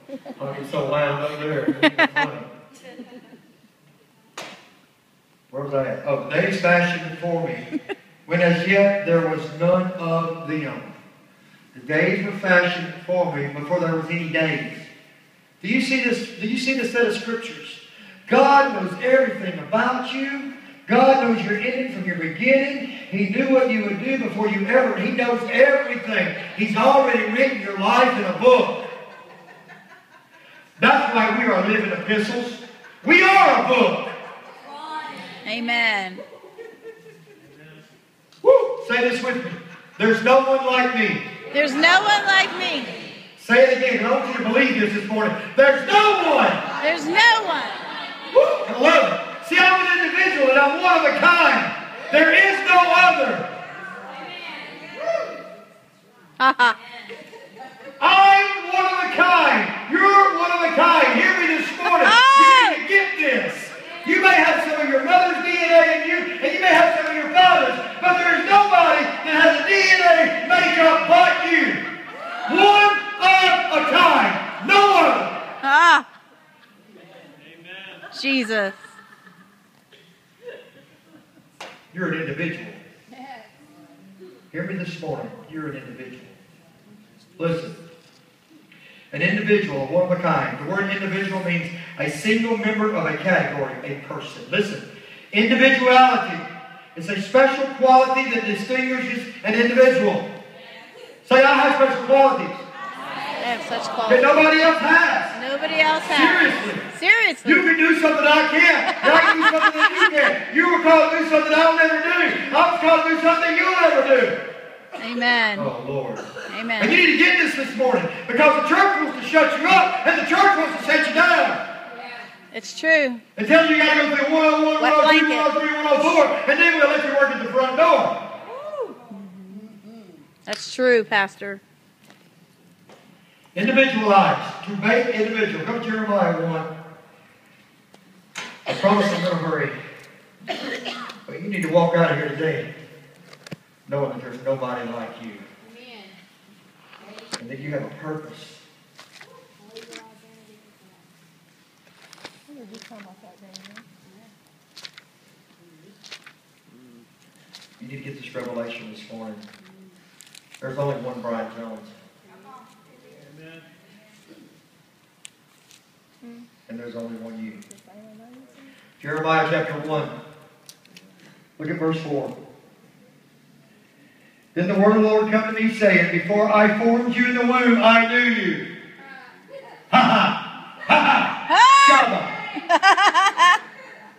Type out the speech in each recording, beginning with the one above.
I get so wound up there. It's funny. Where was I at? Oh, the days fashioned before me, when as yet there was none of them. The days were fashioned before me before there was any days. Do you see this? Do you see this set of scriptures? God knows everything about you. God knows your ending from your beginning. He knew what you would do before you ever. He knows everything. He's already written your life in a book. That's why we are living epistles. We are a book. Amen. Woo! Say this with me. There's no one like me. There's no one like me. Say it again. I want you to believe this morning. There's no one. There's no one. Woo! I love it. See, I'm an individual and I'm one of a kind. There is no other. I'm one of a kind. You're one of a kind. Hear me this morning. You need to get this. You may have some of your mother's DNA in you, and you may have some of your father's, but there is nobody that has a DNA makeup but you. One of a kind. No other. Jesus. You're an individual. Hear me this morning. You're an individual. Listen. An individual, one of a kind. The word individual means a single member of a category, a person. Listen. Individuality is a special quality that distinguishes an individual. Say, I have special qualities. I have such qualities. That nobody else has. Nobody else has. Seriously. You can do something I can't. And I can do something that you can't. You were called to do something I'll never do. I was called to do something you'll never do. Amen. Oh, Lord. Amen. And you need to get this morning. Because the church wants to shut you up. And the church wants to set you down. It's true. It tells you you got to go through 101, 102, 103, 104. And then we'll let you work at the front door. That's true, Pastor. Individualized. To make individual. Come to Jeremiah 1. I promise I'm going to hurry. But you need to walk out of here today knowing that there's nobody like you. Amen. And that you have a purpose. You need to get this revelation this morning. There's only one Bryan Jones. And there's only one you. Jeremiah chapter 1. Look at verse 4. Then the word of the Lord come to me, saying, before I formed you in the womb, I knew you. Ha ha! Ha ha! Shabbat!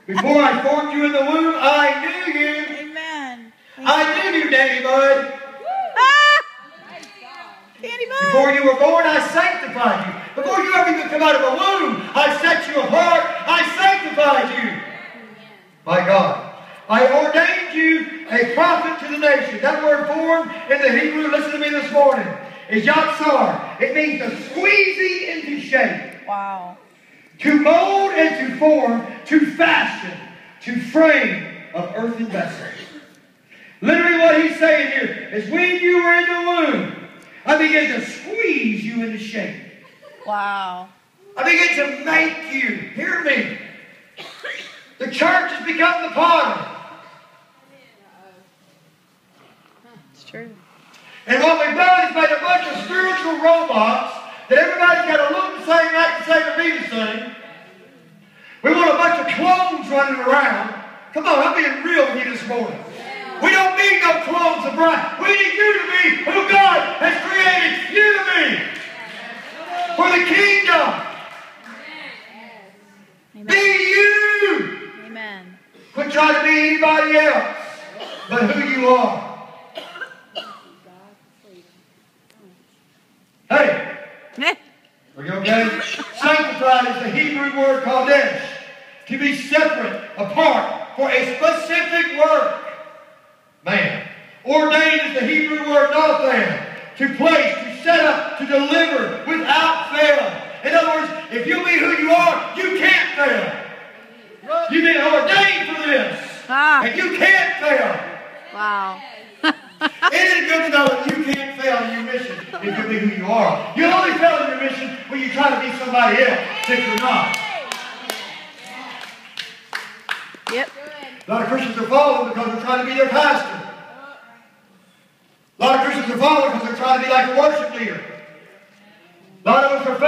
Before I formed you in the womb, I knew you. Amen. I knew you, Danny Bud. Danny Bud. Before you were born, I sanctified you. Before you ever even come out of the womb, I set you apart. I sanctified you. My God. I ordained you a prophet to the nation. That word formed in the Hebrew, listen to me this morning, is yatsar. It means to squeeze into shape. Wow. To mold and to form, to fashion, to frame of earthen vessels. Literally what he's saying here is when you were in the womb, I began to squeeze you into shape. Wow. I began to make you. Hear me. The church has become the potter. It's true. And what we've done is made a bunch of spiritual robots that everybody's got to look the same, act the same, and be the same. We want a bunch of clones running around. Come on, I'm being real with you this morning. We don't need no clones of Bryan. We need you to be who God has created you to be. For the kingdom. Amen. Be you. Amen. Quit trying to be anybody else but who you are. Hey. Are you okay? Sanctified is the Hebrew word kadesh. To be separate, apart, for a specific work. Man. Ordained is the Hebrew word nathan. To place, to set up, to deliver without fail. In other words, if you be who you are, you can't fail. You've been ordained for this. And you can't fail. Wow. Isn't it good to know that you can't fail in your mission if you be who you are? You only fail in your mission when you try to be somebody else that you're not. Yep. A lot of Christians are falling because they're trying to be their pastor. A lot of Christians are falling because they're trying to be like a worship leader. A lot of us are